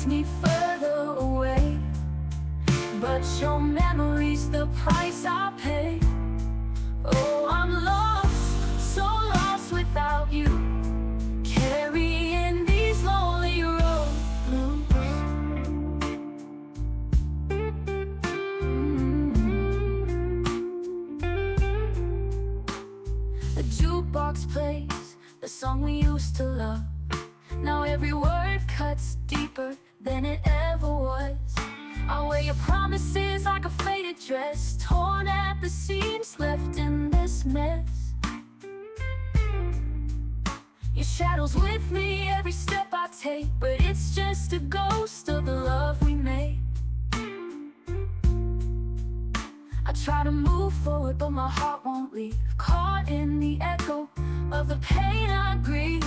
takes me further away. But your memory's the price I pay. Oh, I'm lost, so lost without you, carrying these lonely road blues. The jukebox plays the song we used to love. Now every word cuts deeper than it ever was. I wear your promises like a faded dress, torn at the seams, left in this mess. Your shadow's with me every step I take, but it's just a ghost of the love we made. I try to move forward, but my heart won't leave, caught in the echo of the pain I grieve.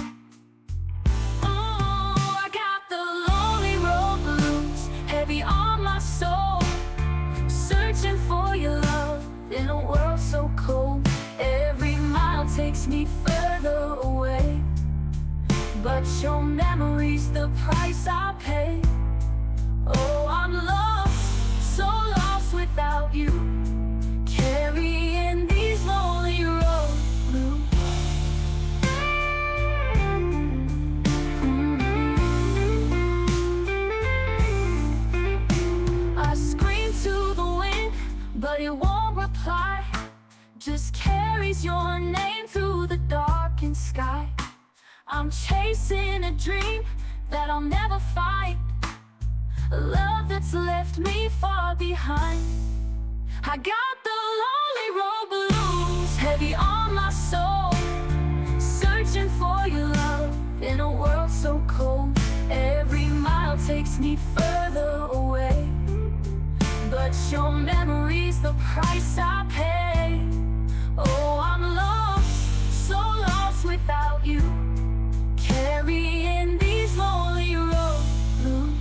Heavy on my soul, searching for your love in a world so cold. Every mile takes me further away, but your memory's the price I pay. Oh, I'm lost, so lost without you, carrying these lonely road blues. But it won't reply, just carries your name through the darkened sky. I'm chasing a dream that I'll never find, a love that's left me far behind. I got the lonely road blues, heavy on my soul, searching for your love in a world so cold. Every mile takes me further away, but your memory's the price I pay. Oh, I'm lost, so lost without you, carrying these lonely road blues.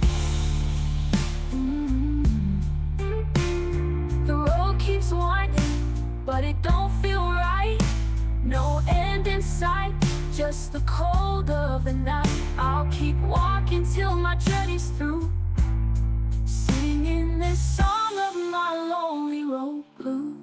The road keeps winding, but it don't feel right. No end in sight, just the cold of the night. I'll keep walking till my journey's through, singing this song of my lonely road blues.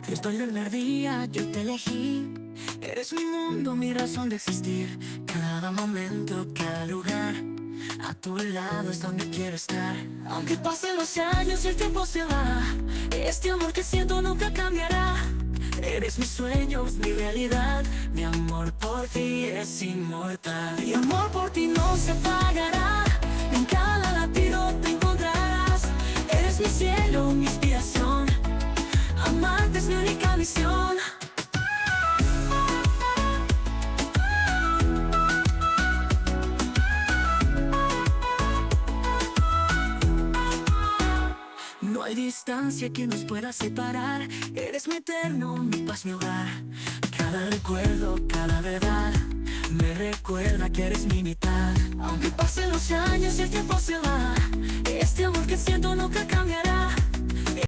Desde el primer día yo te elegí, eres mi mundo, mi razón de existir. Cada momento, cada lugar, a tu lado es donde quiero estar. Aunque pasen los años y el tiempo se va, este amor que siento nunca cambiará. Eres mis sueños, mi realidad, mi amor por ti es inmortal. Mi amor por ti no se apagará, en cada latido te encontrarás. Eres mi cielo, mi inspiración, amarte es mi única misión. No hay distancia que nos pueda separar, eres mi eterno, mi paz, mi hogar. Cada recuerdo, cada verdad, me recuerda que eres mi mitad. Aunque pasen los años y el tiempo se va, este amor que siento nunca cambiará.